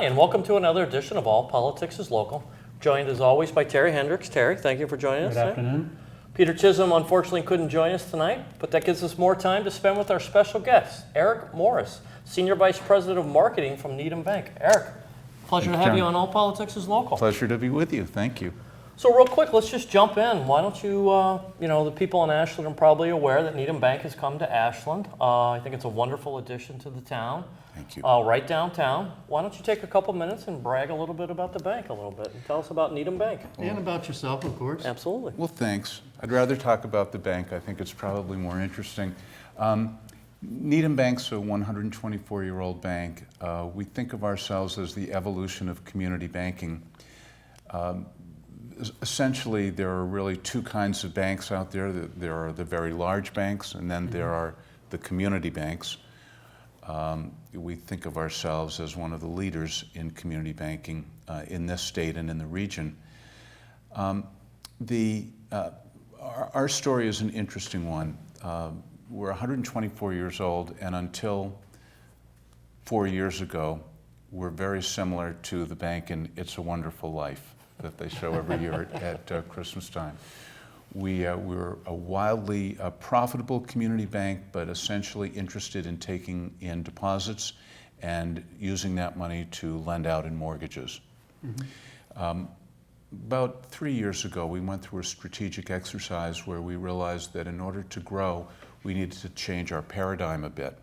Hi, and welcome to another edition of All Politics is Local. Joined as always by Terry Hendricks. Terry, thank you for joining us. Good afternoon. Peter Chisholm unfortunately couldn't join us tonight, but that gives us more time to spend with our special guest, Eric Morris, Senior Vice President of Marketing from Needham Bank. Eric, pleasure to have you on All Politics is Local. Pleasure to be with you. Thank you. So real quick, let's just jump in. Why don't you, the people in Ashland are probably aware that Needham Bank has come to Ashland. I think it's a wonderful addition to the town. Thank you. Right downtown. Why don't you take a couple minutes and brag a little bit about the bank a little bit and tell us about Needham Bank. And about yourself, of course. Absolutely. Well, thanks. I'd rather talk about the bank. I think it's probably more interesting. Needham Bank's a 124-year-old bank. We think of ourselves as the evolution of community banking. Essentially, there are really two kinds of banks out there. There are the very large banks, and then there are the community banks. We think of ourselves as one of the leaders in community banking in this state and in the region. Our story is an interesting one. We're 124 years old, and until 4 years ago, we're very similar to the bank in It's a Wonderful Life that they show every year at Christmas time. We're a wildly profitable community bank, but essentially interested in taking in deposits and using that money to lend out in mortgages. Mm-hmm. About 3 years ago, we went through a strategic exercise where we realized that in order to grow, we needed to change our paradigm a bit.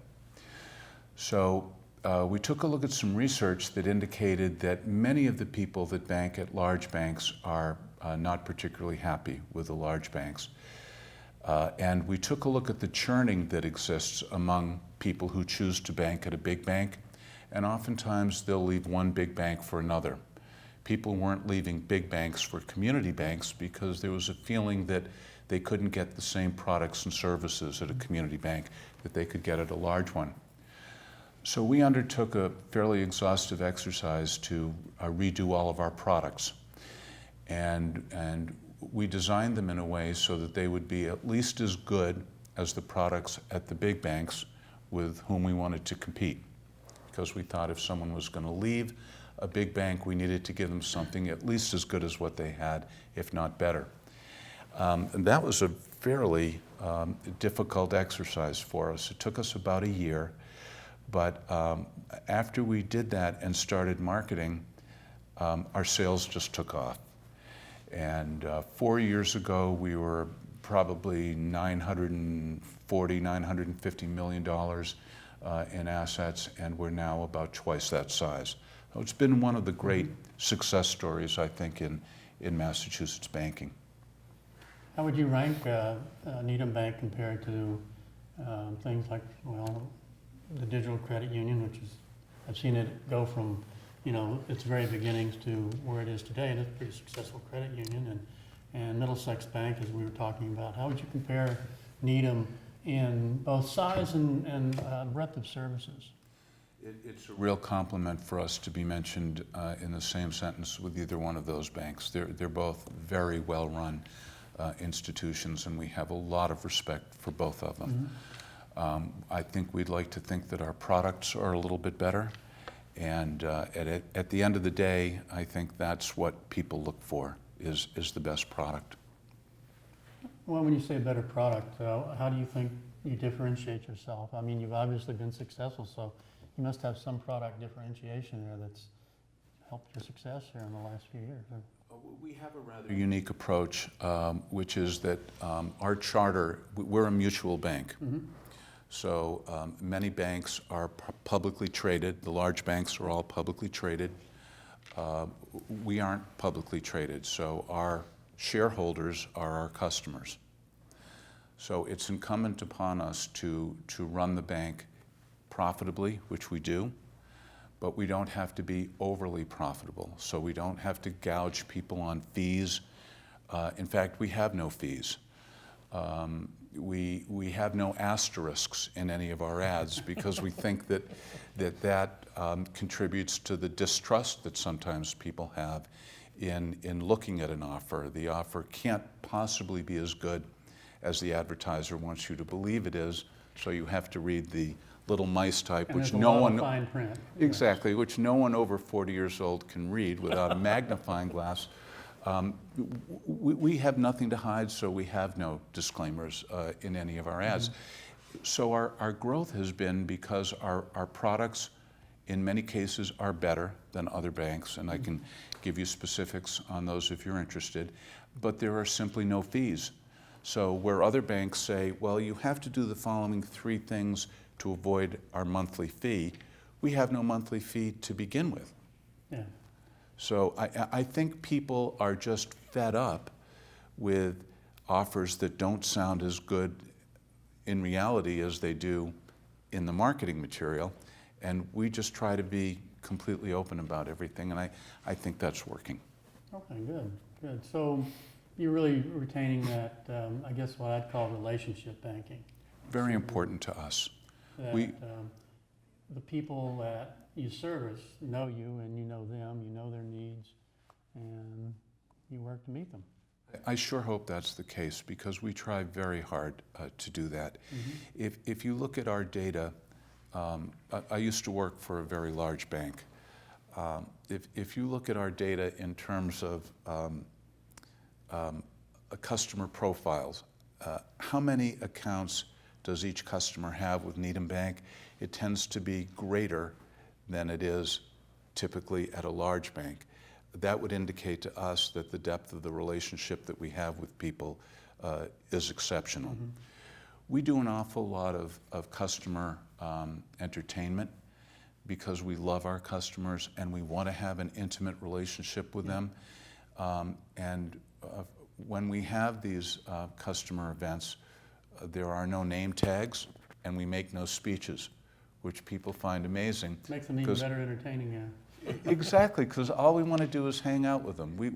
So we took a look at some research that indicated that many of the people that bank at large banks are not particularly happy with the large banks. And we took a look at the churning that exists among people who choose to bank at a big bank, and oftentimes they'll leave one big bank for another. People weren't leaving big banks for community banks because there was a feeling that they couldn't get the same products and services at a community bank that they could get at a large one. So we undertook a fairly exhaustive exercise to redo all of our products. And we designed them in a way so that they would be at least as good as the products at the big banks with whom we wanted to compete. Because we thought if someone was going to leave a big bank, we needed to give them something at least as good as what they had, if not better. And that was a fairly difficult exercise for us. It took us about a year. But after we did that and started marketing, our sales just took off. And 4 years ago, we were probably $950 million in assets, and we're now about twice that size. So it's been one of the great success stories, I think, in Massachusetts banking. How would you rank Needham Bank compared to things like, the digital credit union, which is, I've seen it go from, its very beginnings to where it is today, and it's a pretty successful credit union, and Middlesex Bank, as we were talking about. How would you compare Needham in both size and breadth of services? It's a real compliment for us to be mentioned in the same sentence with either one of those banks. They're both very well-run institutions, and we have a lot of respect for both of them. Mm-hmm. I think we'd like to think that our products are a little bit better, and at the end of the day, I think that's what people look for, is the best product. Well, when you say better product, how do you think you differentiate yourself? I mean, you've obviously been successful, so you must have some product differentiation there that's helped your success here in the last few years. We have a rather unique approach, which is that our charter, we're a mutual bank. Mm-hmm. So many banks are publicly traded. The large banks are all publicly traded. We aren't publicly traded, so our shareholders are our customers. So it's incumbent upon us to run the bank profitably, which we do, but we don't have to be overly profitable. So we don't have to gouge people on fees. In fact, we have no fees. We have no asterisks in any of our ads because we think that contributes to the distrust that sometimes people have in looking at an offer. The offer can't possibly be as good as the advertiser wants you to believe it is, so you have to read the little mice type, And which there's a no lot one of fine print. Yeah. exactly, which no one over 40 years old can read without a magnifying glass. We have nothing to hide, so we have no disclaimers in any of our ads. So our growth has been because our products, in many cases, are better than other banks, and I can give you specifics on those if you're interested, but there are simply no fees. So where other banks say, well, you have to do the following 3 things to avoid our monthly fee, we have no monthly fee to begin with. Yeah. So I think people are just fed up with offers that don't sound as good in reality as they do in the marketing material, and we just try to be completely open about everything, and I think that's working. Okay, good, good. So you're really retaining that, I guess what I'd call relationship banking. Very important to us. That the people that you service know you and you know them, you know their needs, and you work to meet them. I sure hope that's the case because we try very hard to do that. If you look at our data, I used to work for a very large bank. If you look at our data in terms of customer profiles, how many accounts does each customer have with Needham Bank? It tends to be greater than it is typically at a large bank. That would indicate to us that the depth of the relationship that we have with people is exceptional. We do an awful lot of customer entertainment because we love our customers and we want to have an intimate relationship with them. When we have these customer events, there are no name tags and we make no speeches, which people find amazing. Makes them even better entertaining, yeah. Exactly, because all we want to do is hang out with them. We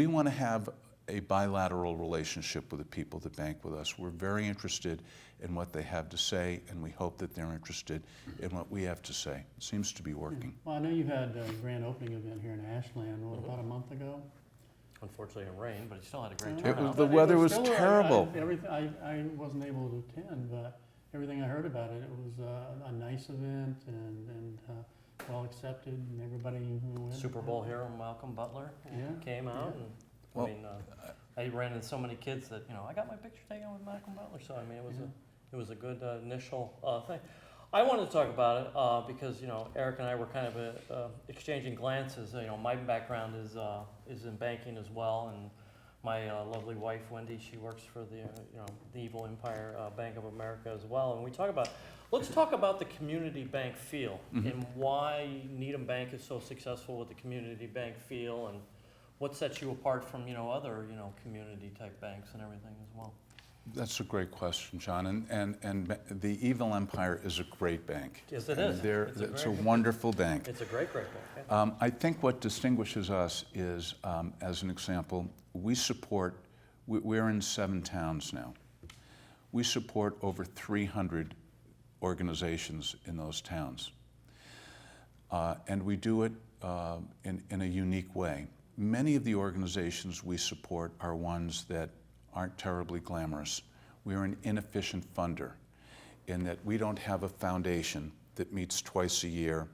want to have a bilateral relationship with the people that bank with us. We're very interested in what they have to say, and we hope that they're interested in what we have to say. It seems to be working. Well, I know you had a grand opening event here in Ashland, about a month ago? Unfortunately, it rained, but you still had a great It turnout. The weather was still, terrible. I wasn't able to attend, but everything I heard about it, it was a nice event and well accepted, and everybody who went. Super Bowl hero Malcolm Butler came out, and Well, I mean, I ran into so many kids that I got my picture taken with Malcolm Butler. So I mean, it was a good initial thing. I wanted to talk about it because Eric and I were kind of exchanging glances. My background is in banking as well, and my lovely wife Wendy, she works for the Evil Empire Bank of America as well. And let's talk about the community bank feel and why Needham Bank is so successful with the community bank feel, and what sets you apart from other community type banks and everything as well. That's a great question, John. And the Evil Empire is a great bank. Yes, it is. It's a wonderful bank. It's a great bank. Yeah. I think what distinguishes us is, as an example, we're in 7 towns now. We support over 300 organizations in those towns. And we do it in a unique way. Many of the organizations we support are ones that aren't terribly glamorous. We're an inefficient funder in that we don't have a foundation that meets twice a year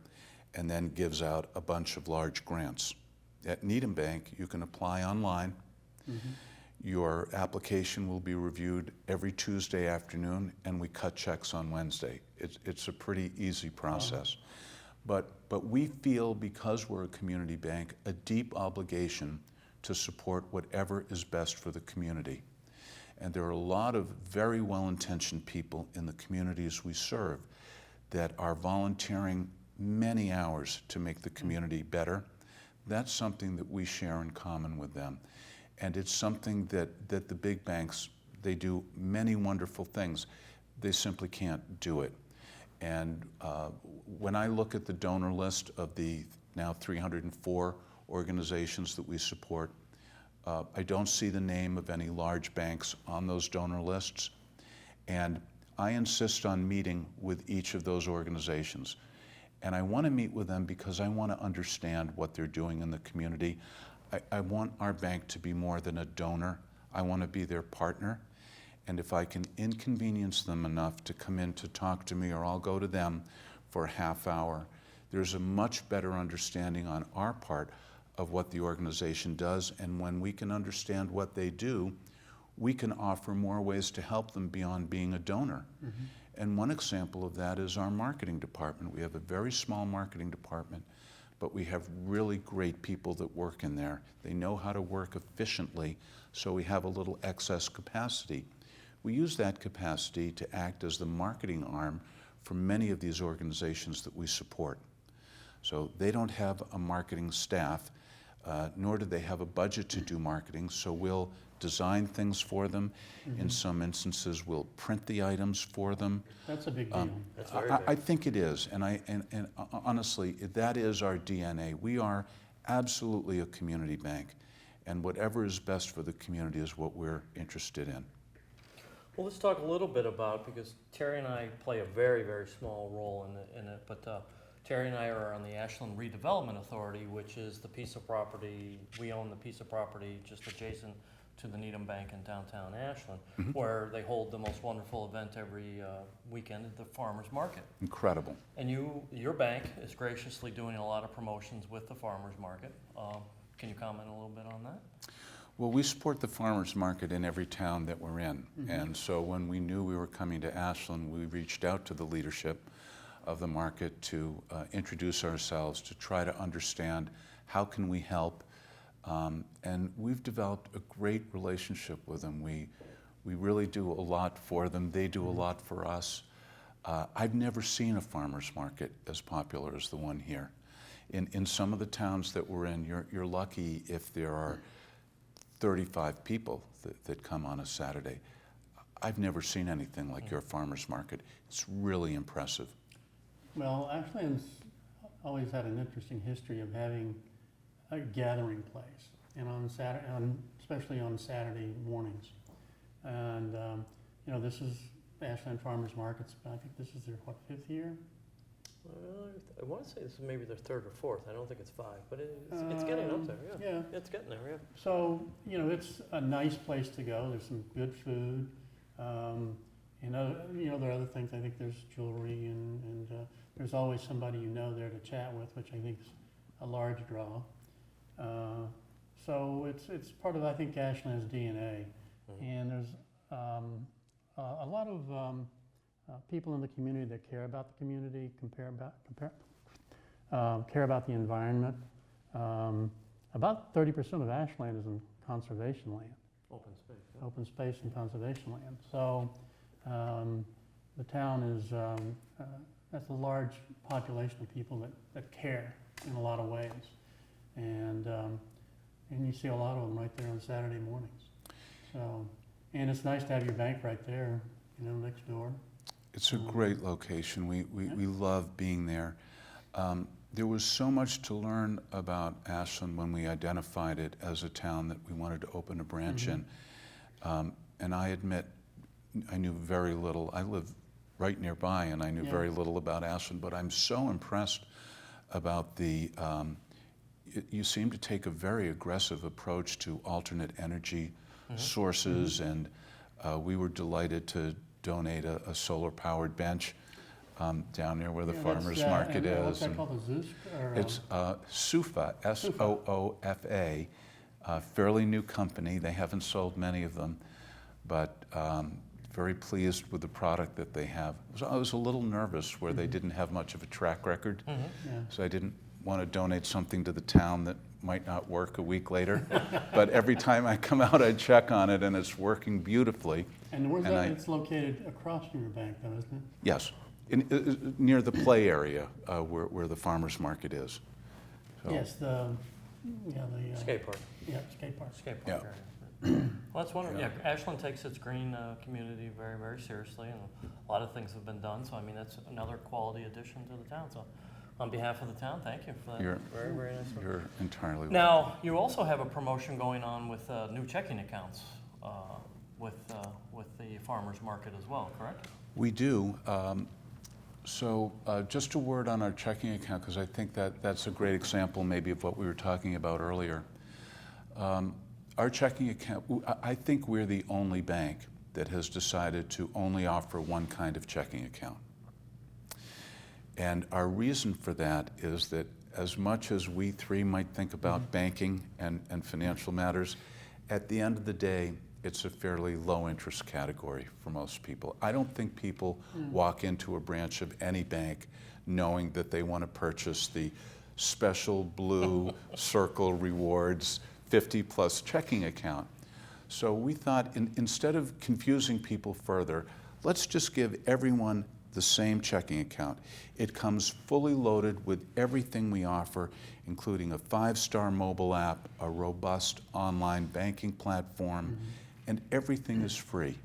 and then gives out a bunch of large grants. At Needham Bank, you can apply online. Your application will be reviewed every Tuesday afternoon, and we cut checks on Wednesday. It's a pretty easy process. But we feel, because we're a community bank, a deep obligation to support whatever is best for the community. And there are a lot of very well-intentioned people in the communities we serve that are volunteering many hours to make the community better. That's something that we share in common with them. And it's something that the big banks, they do many wonderful things. They simply can't do it. And when I look at the donor list of the now 304 organizations that we support, I don't see the name of any large banks on those donor lists. And I insist on meeting with each of those organizations. And I want to meet with them because I want to understand what they're doing in the community. I want our bank to be more than a donor. I want to be their partner. And if I can inconvenience them enough to come in to talk to me, or I'll go to them for a half hour, there's a much better understanding on our part of what the organization does. And when we can understand what they do, we can offer more ways to help them beyond being a donor. Mm-hmm. And one example of that is our marketing department. We have a very small marketing department, but we have really great people that work in there. They know how to work efficiently, so we have a little excess capacity. We use that capacity to act as the marketing arm for many of these organizations that we support. So they don't have a marketing staff, nor do they have a budget to do marketing, so we'll design things for them. Mm-hmm. In some instances, we'll print the items for them. That's a big deal. That's very big. I think it is, and honestly, that is our DNA. We are absolutely a community bank, and whatever is best for the community is what we're interested in. Well, let's talk a little bit about, because Terry and I play a very, very small role in it, but Terry and I are on the Ashland Redevelopment Authority, which is the piece of property, we own the piece of property just adjacent to the Needham Bank in downtown Ashland, mm-hmm. where they hold the most wonderful event every weekend at the Farmers Market. Incredible. And your bank is graciously doing a lot of promotions with the Farmers Market. Can you comment a little bit on that? Well, we support the farmers market in every town that we're in. Mm-hmm. And so when we knew we were coming to Ashland, we reached out to the leadership of the market to introduce ourselves, to try to understand how can we help. And we've developed a great relationship with them. We really do a lot for them. They do a lot for us. I've never seen a farmers market as popular as the one here. In some of the towns that we're in, you're lucky if there are 35 people that come on a Saturday. I've never seen anything like your farmers market. It's really impressive. Well, Ashland's always had an interesting history of having a gathering place, and especially on Saturday mornings. And this is Ashland Farmers Markets. I think this is their fifth year. I want to say this is maybe their third or fourth. I don't think it's 5, but it's getting up there. Yeah, it's getting there. Yeah. So it's a nice place to go. There's some good food. There are other things. I think there's jewelry and there's always somebody there to chat with, which I think is a large draw. So it's part of, I think, Ashland's DNA. Mm-hmm. And there's a lot of people in the community that care about the community, care about the environment. About 30% of Ashland is in conservation land. Open space. Yeah. Open space and conservation land. So the town is, that's a large population of people that care in a lot of ways. And you see a lot of them right there on Saturday mornings. So, and it's nice to have your bank right there, next door. It's a great location. We love being there. There was so much to learn about Ashland when we identified it as a town that we wanted to open a branch mm-hmm. in. And I admit, I knew very little. I live right nearby, and I knew very little about Ashland, but I'm so impressed about you seem to take a very aggressive approach to alternate energy mm-hmm. sources, mm-hmm. and we were delighted to donate a solar-powered bench down near where the farmers market is. What's that called, a Zeus? It's SOOFA, S-O-O-F-A, fairly new company. They haven't sold many of them, but very pleased with the product that they have. I was a little nervous where mm-hmm. they didn't have much of a track record, mm-hmm. So I didn't want to donate something to the town that might not work a week later. But every time I come out, I check on it, and it's working beautifully. And where's that? It's located across from your bank, though, isn't it? Yes, near the play area where the farmers market is. So. Yes, the skate park. Yeah, skate park. Skate park area. Well, that's wonderful. Yeah, Ashland takes its green community very, very seriously, and a lot of things have been done. So, I mean, that's another quality addition to the town. So, on behalf of the town, thank you for that. You're very, very nice. You're entirely welcome. Now, you also have a promotion going on with new checking accounts with the farmers market as well, correct? We do. So just a word on our checking account, because I think that's a great example maybe of what we were talking about earlier. Our checking account, I think we're the only bank that has decided to only offer one kind of checking account. And our reason for that is that as much as we three might think about banking and financial matters, at the end of the day, it's a fairly low interest category for most people. I don't think people walk into a branch of any bank knowing that they want to purchase the special blue circle rewards 50+ checking account. So we thought instead of confusing people further, let's just give everyone the same checking account. It comes fully loaded with everything we offer, including a 5-star mobile app, a robust online banking platform, and everything is free.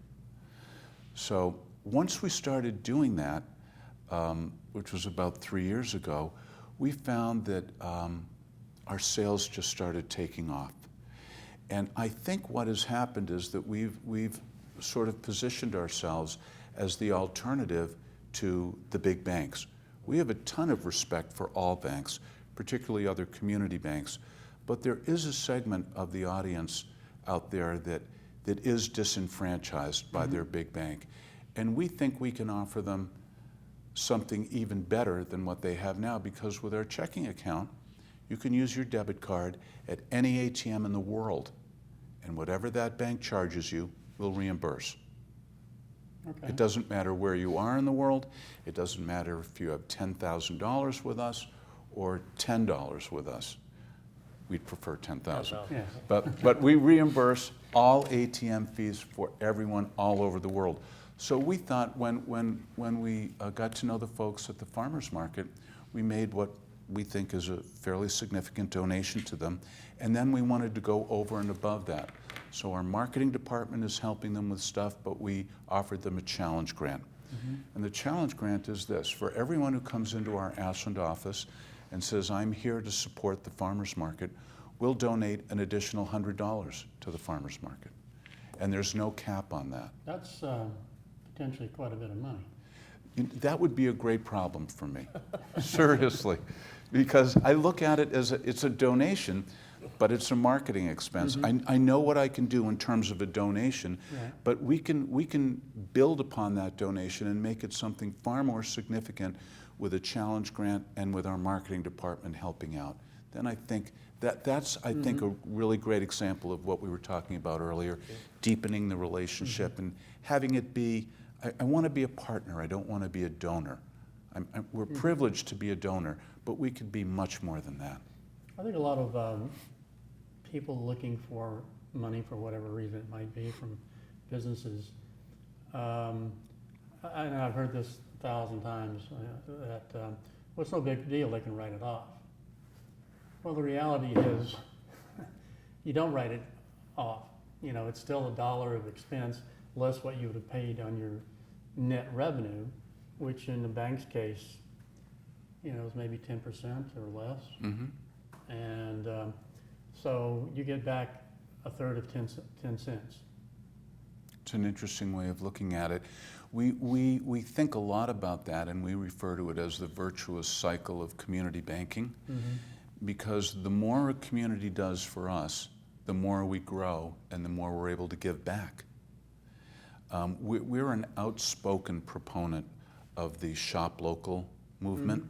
So once we started doing that, which was about 3 years ago, we found that our sales just started taking off. And I think what has happened is that we've sort of positioned ourselves as the alternative to the big banks. We have a ton of respect for all banks, particularly other community banks, but there is a segment of the audience out there that is disenfranchised by their big bank. And we think we can offer them something even better than what they have now, because with our checking account, you can use your debit card at any ATM in the world, and whatever that bank charges you, we'll reimburse. Okay. It doesn't matter where you are in the world. It doesn't matter if you have $10,000 with us or $10 with us. We'd prefer 10,000. Yes. But we reimburse all ATM fees for everyone all over the world. So we thought when we got to know the folks at the farmers market, we made what we think is a fairly significant donation to them, and then we wanted to go over and above that. So our marketing department is helping them with stuff, but we offered them a challenge grant. And the challenge grant is this: for everyone who comes into our Ashland office and says, I'm here to support the farmers market, we'll donate an additional $100 to the farmers market. And there's no cap on that. That's potentially quite a bit of money. That would be a great problem for me, seriously, because I look at it as it's a donation, but it's a marketing expense. I know what I can do in terms of a donation, but we can build upon that donation and make it something far more significant with a challenge grant and with our marketing department helping out. Then I think that's a really great example of what we were talking about earlier, deepening the relationship and having it be, I want to be a partner, I don't want to be a donor. We're privileged to be a donor, but we could be much more than that. I think a lot of people looking for money for whatever reason it might be from businesses, and I've heard this 1,000 times, that what's no big deal, they can write it off. Well, the reality is you don't write it off. You know, it's still $1 of expense less what you would have paid on your net revenue, which in the bank's case, you know, is maybe 10% or less. And so you get back a third of 10 cents. It's an interesting way of looking at it. We think a lot about that, and we refer to it as the virtuous cycle of community banking, because the more a community does for us, the more we grow and the more we're able to give back. We're an outspoken proponent of the shop local movement,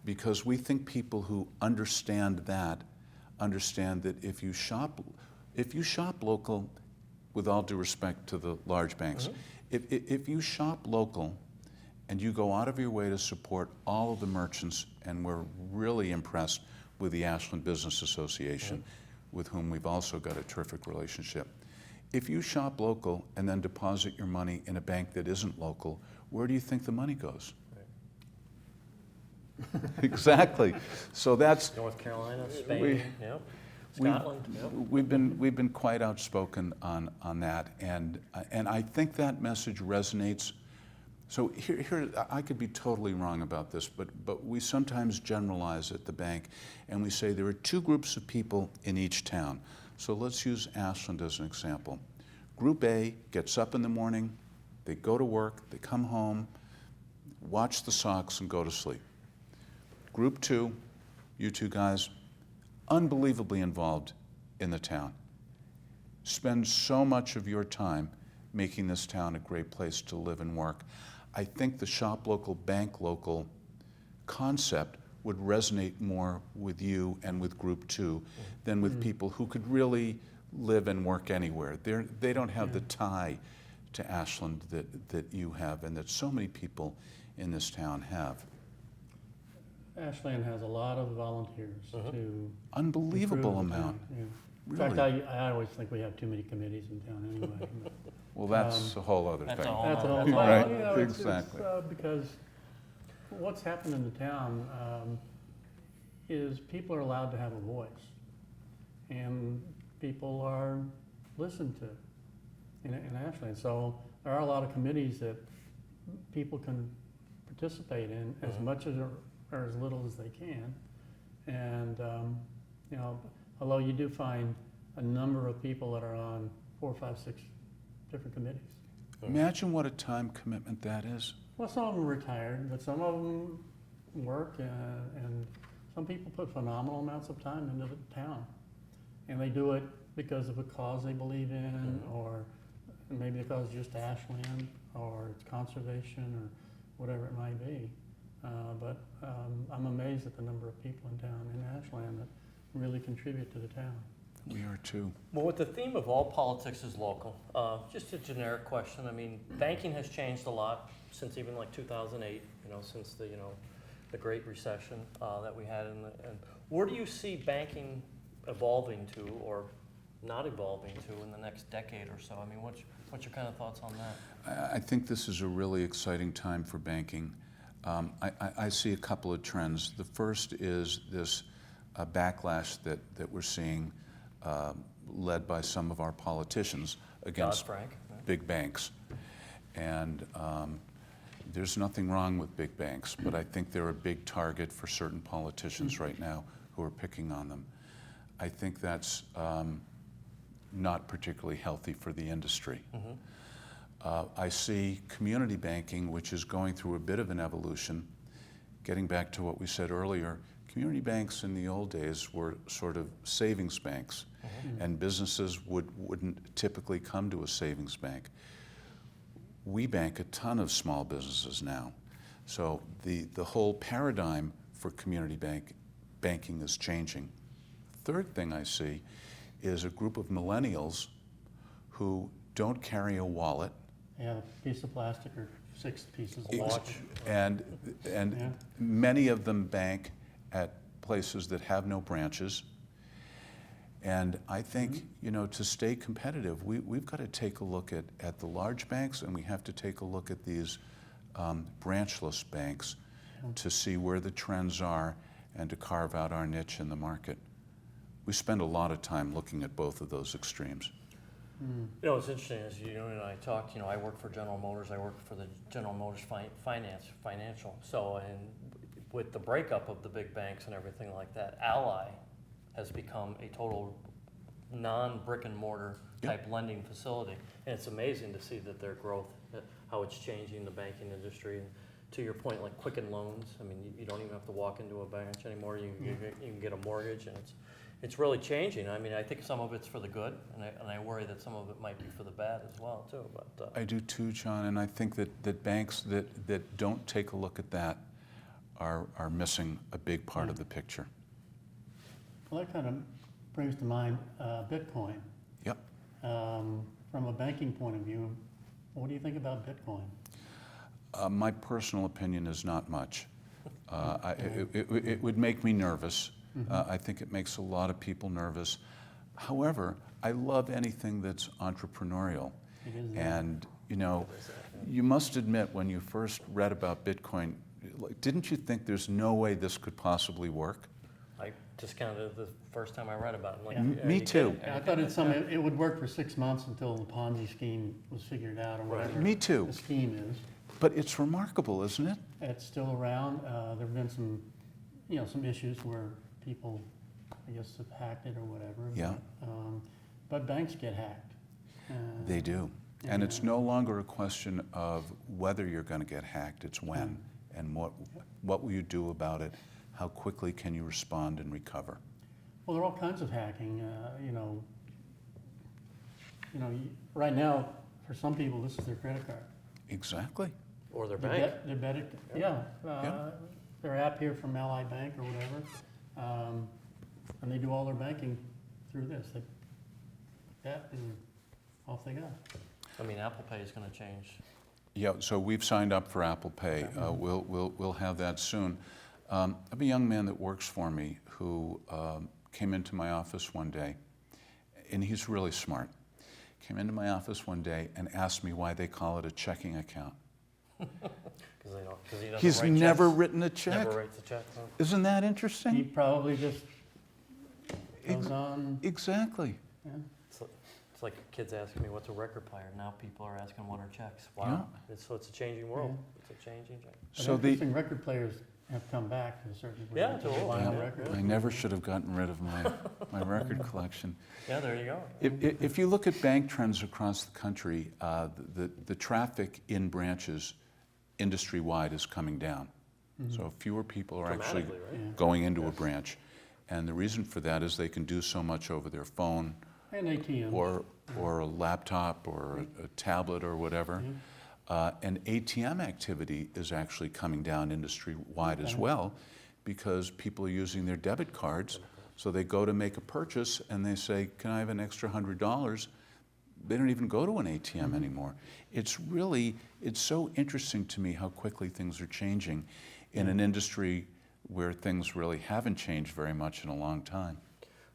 because we think people who understand that if you shop local, with all due respect to the large banks, if you shop local and you go out of your way to support all of the merchants, and we're really impressed with the Ashland Business Association, with whom we've also got a terrific relationship. If you shop local and then deposit your money in a bank that isn't local, where do you think the money goes? Exactly. So that's North Carolina, Spain, Scotland. we've been quite outspoken on that, and I think that message resonates. So here I could be totally wrong about this, but we sometimes generalize at the bank, and we say there are two groups of people in each town. So let's use Ashland as an example. Group A gets up in the morning, they go to work, they come home, watch the Sox, and go to sleep. Group 2, you two guys, unbelievably involved in the town. Spend so much of your time making this town a great place to live and work. I think the shop local, bank local concept would resonate more with you and with Group 2 than with people who could really live and work anywhere. They don't have the tie to Ashland that you have and that so many people in this town have. Ashland has a lot of volunteers to Unbelievable improve the town, amount. yeah. In Really? fact, I always think we have too many committees in town anyway. but- Well, that's a whole other That's thing. a whole That's a nother- whole, that's a whole Right, well, you know, it's exactly. because what's happened in the town is people are allowed to have a voice, and people are listened to in Ashland. So there are a lot of committees that people can participate in as much as or as little as they can, and you know, although you do find a number of people that are on 4, 5, 6 different committees. Imagine what a time commitment that is. Well, some of them are retired, but some of them work, and some people put phenomenal amounts of time into the town. And they do it because of a cause they believe in, or maybe the cause is just Ashland, or it's conservation, or whatever it might be. But I'm amazed at the number of people in town in Ashland that really contribute to the town. We are too. Well, with the theme of all politics is local, just a generic question. I mean, banking has changed a lot since even like 2008, since the Great Recession that we had. And where do you see banking evolving to, or not evolving to, in the next decade or so? I mean, what's your kind of thoughts on that? I think this is a really exciting time for banking. I see a couple of trends. The first is this backlash that we're seeing led by some of our politicians against Dodd-Frank, big banks. And there's nothing wrong with big banks, but I think they're a big target for certain politicians right now who are picking on them. I think that's not particularly healthy for the industry. I see community banking, which is going through a bit of an evolution. Getting back to what we said earlier, community banks in the old days were sort of savings banks, and businesses wouldn't typically come to a savings bank. We bank a ton of small businesses now. So the whole paradigm for community banking is changing. Third thing I see is a group of millennials who don't carry a wallet. Yeah, a piece of plastic or 6 pieces of Watch. And Yeah. many of them bank at places that have no branches. And I think, to stay competitive, we've got to take a look at the large banks, and we have to take a look at these branchless banks to see where the trends are and to carve out our niche in the market. We spend a lot of time looking at both of those extremes. It's interesting, as you and I talked, I work for General Motors, I work for the General Motors Financial. So, and with the breakup of the big banks and everything like that, Ally has become a total non-brick and mortar type lending facility. And it's amazing to see that their growth, how it's changing the banking industry. And to your point, like Quicken Loans, I mean, you don't even have to walk into a branch anymore. You can get a mortgage, and it's really changing. I mean, I think some of it's for the good, and I worry that some of it might be for the bad as well, too. But I do too, John, and I think that banks that don't take a look at that are missing a big part of the picture. Well, that kind of brings to mind Bitcoin. Yep. From a banking point of view, what do you think about Bitcoin? My personal opinion is not much. It would make me nervous. I think it makes a lot of people nervous. However, I love anything that's entrepreneurial. It is that. And, you must admit, when you first read about Bitcoin, didn't you think there's no way this could possibly work? I discounted it the first time I read about it. Like, Yeah. are Me you too. kidding? Yeah, I thought it would work for 6 months until the Ponzi scheme was figured out, or whatever Me too. the scheme is. But it's remarkable, isn't it? It's still around. There have been some issues where people, I guess, have hacked it or whatever. Yeah. But banks get hacked. They do. And it's no longer a question of whether you're going to get hacked, it's when. And what will you do about it? How quickly can you respond and recover? Well, there are all kinds of hacking. Right now, for some people, this is their credit card. Exactly. Or their bank. Their app here from Ally Bank or whatever, and they do all their banking through this. They tap and off they go. I mean, Apple Pay is going to change. Yeah, so we've signed up for Apple Pay. We'll have that soon. I have a young man that works for me who came into my office one day, and he's really smart. Came into my office one day and asked me why they call it a checking account. Because he doesn't He's write never checks. written a check. Never writes a check. Huh? Isn't that He interesting? probably just goes on, Exactly. yeah. It's like kids asking me what's a record player. Now people are asking what are checks. Wow. So it's a changing world. Yeah. It's a changing. But So the interesting, record players have come back to a certain degree. Yeah, to a lot, Vinyl yeah. records. I never should have gotten rid of my record collection. Yeah, there you go. If you look at bank trends across the country, the traffic in branches industry-wide is coming down. So fewer people are actually Dramatically, right? Yeah. going into a branch. And the reason for that is they can do so much over their phone And ATM. or a laptop or a tablet or whatever. And ATM activity is actually coming down industry-wide as well because people are using their debit cards. So they go to make a purchase and they say, can I have an extra $100? They don't even go to an ATM anymore. It's so interesting to me how quickly things are changing in an industry where things really haven't changed very much in a long time.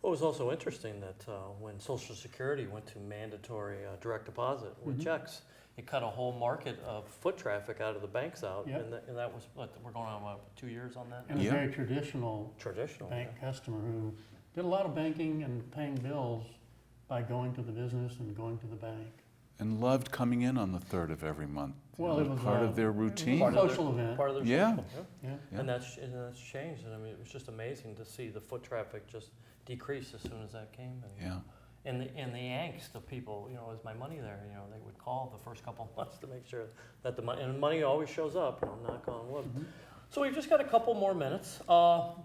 Well, it was also interesting that when Social Security went to mandatory direct deposit with checks, it cut a whole market of foot traffic out of the banks out. Yep. And that was, we're going on, 2 years on that? And a Yeah. very traditional Traditional. bank customer who did a lot of banking and paying bills by going to the business and going to the bank. And loved coming in on the 3rd of every month. Well, it was part of their it was routine. part of social event. Part of their Yeah. social, Yeah. Yeah. And that's changed. And I mean, it was just amazing to see the foot traffic just decrease as soon as that came. And, Yeah. and the angst of people, is my money there? They would call the first couple of months to make sure that the money, and money always shows up, knock on wood. So we've just got a couple more minutes.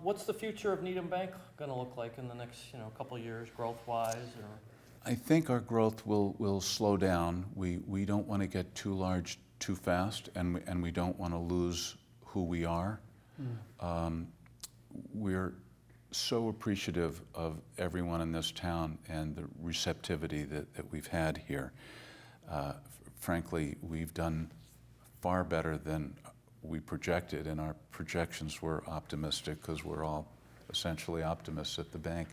What's the future of Needham Bank going to look like in the next, couple of years, growth-wise? Or? I think our growth will slow down. We don't want to get too large too fast, and we don't want to lose who we are. We're so appreciative of everyone in this town and the receptivity that we've had here. Frankly, we've done far better than we projected, and our projections were optimistic because we're all essentially optimists at the bank.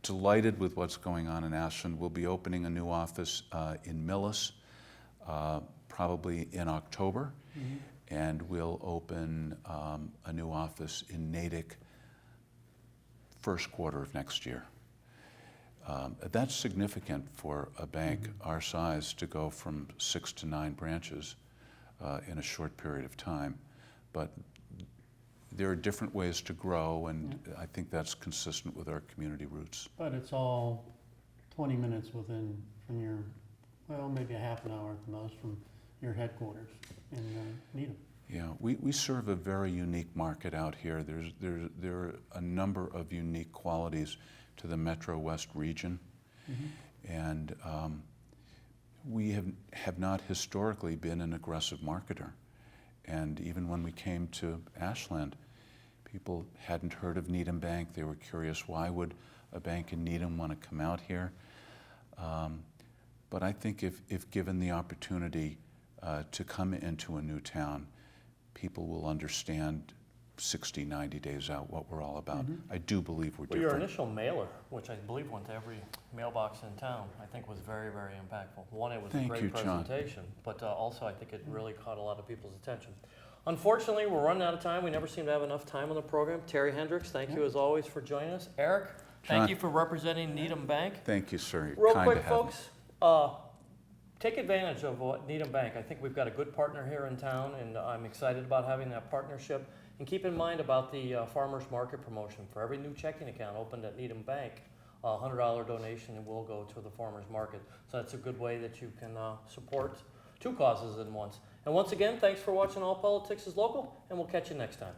Delighted with what's going on in Ashland. We'll be opening a new office in Millis, probably in October, and we'll open a new office in Natick first quarter of next year. That's significant for a bank our size to go from 6 to 9 branches in a short period of time. But there are different ways to grow, and I think that's consistent with our community roots. But it's all 20 minutes from your, maybe a half an hour at the most from your headquarters in Needham. Yeah, we serve a very unique market out here. There are a number of unique qualities to the Metro West region, and we have not historically been an aggressive marketer. And even when we came to Ashland, people hadn't heard of Needham Bank. They were curious, why would a bank in Needham want to come out here? But I think if given the opportunity to come into a new town, people will understand 60, 90 days out what we're all about. I do believe we're Well, your different. initial mailer, which I believe went to every mailbox in town, I think was very, very impactful. One, it was a Thank great you, John. presentation, but also I think it really caught a lot of people's attention. Unfortunately, we're running out of time. We never seem to have enough time on the program. Terry Hendricks, thank you as always for joining us. Eric, thank John. you for representing Needham Bank. Thank you, sir. You're Real kind quick, to have me. folks, take advantage of what Needham Bank. I think we've got a good partner here in town, and I'm excited about having that partnership. And keep in mind about the farmers market promotion. For every new checking account opened at Needham Bank, a $100 donation will go to the farmers market. So that's a good way that you can support 2 causes at once. And once again, thanks for watching All Politics is Local, and we'll catch you next time.